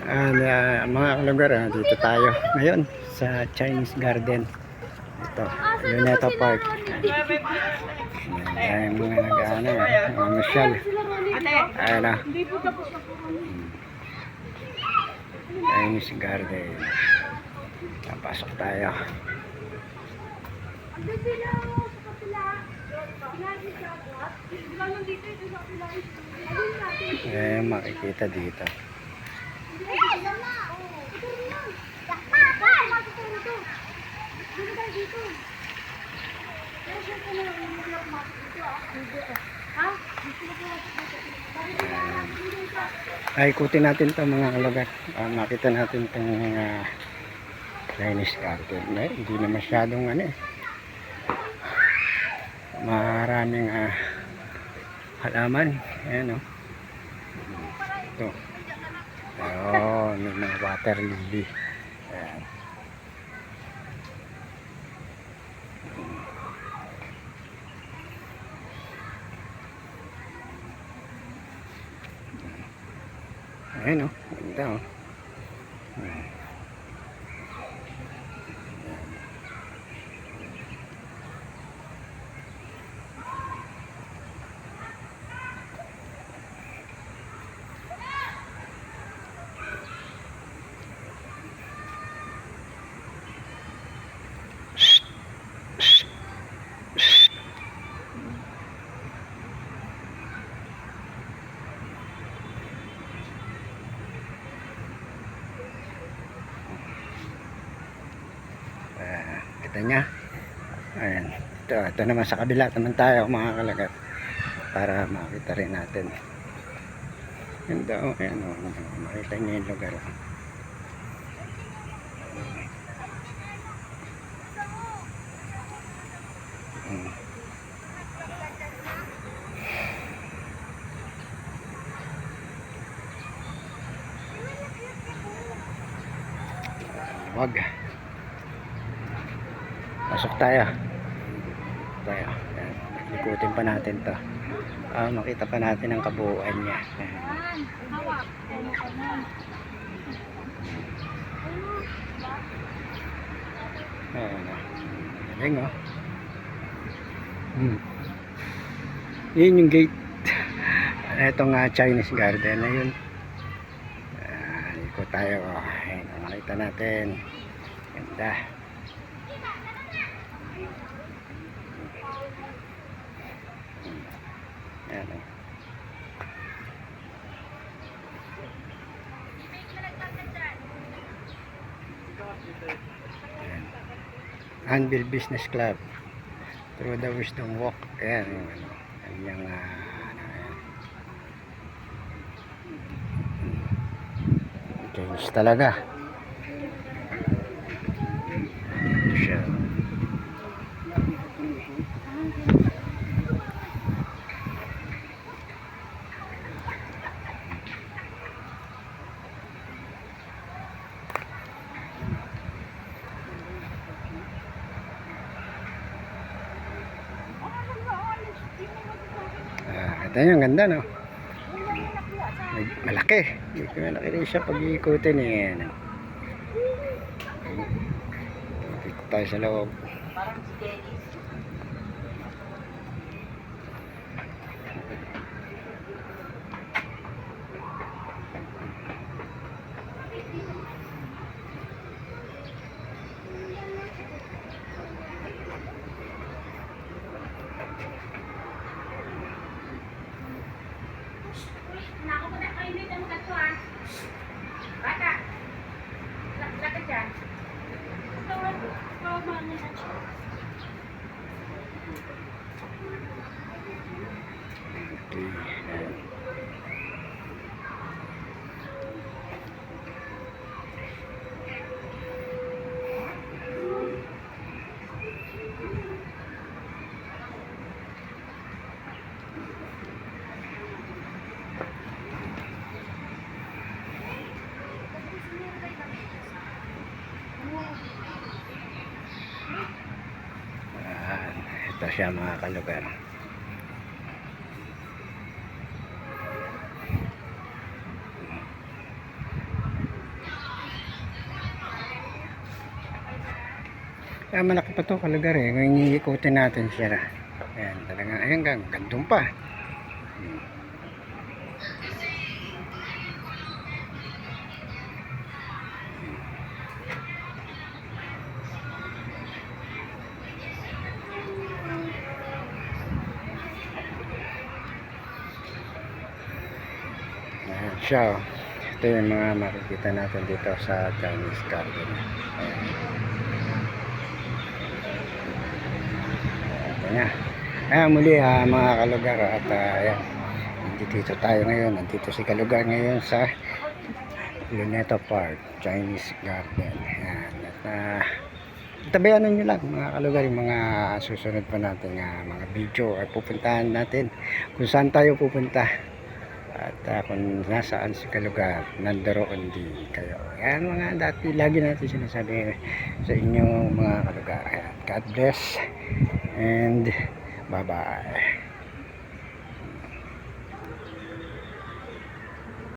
Mga kalugar, dito tayo ngayon sa Chinese Garden. Ito, Luneta Park. Ayan, mga nag-ano, mga masyal. Ayan na. Chinese Garden. Papasok tayo. Ayan, makikita dito. Ay, ikutin natin ito mga kalugar. Makita natin itong mga Chinese Garden. Hindi na masyadong maraming halaman. Ayan o. Ito. May mga water lily. Ayan. Ayan o. Ganda o. Kita nya. Ayan. Ito naman sa kabila naman tayo mga kalagat para makita rin natin. Ganda o. Ayan o. Makita nyo yung lugar o. Wag. Pasok tayo. Ayan. Ikutin pa natin to. Makita pa natin ang kabuuan niya. Ayan. Galing o. Yun yung gate. Itong Chinese Garden na yun. Ikot tayo. Ayan, makita natin. Ganda. Ayan. Anvil Business Club through the Wisdom Walk. Ayan. Ayan yung Chinese talaga. Siya. Ito yung ganda no. Malaki. Malaki rin siya pag iikutin eh. Dito tayo sa loob. Ito siya mga kalugar. Kaya malaki pa to kalugar eh. Kung iikutin natin siya. Ayan, talaga. Ayan, gandun pa. Hmm. Ayan siya. Oh. Ito yung mga makikita natin dito sa Chinese Garden. Ayan. Ito na. Ayan muli mga kalugar at ayan. Nandito tayo ngayon. Nandito si kalugar ngayon sa Luneta Park, Chinese Garden. Ayan. At tabayanan nyo lang mga kalugar yung mga susunod pa natin mga video ay pupuntahan natin kung saan tayo pupunta. At kung nasaan si kalugar, nandaroon din kayo. Ayan mga dati, lagi natin sinasabi sa inyo mga kalugar. Ayan, God bless and bye bye.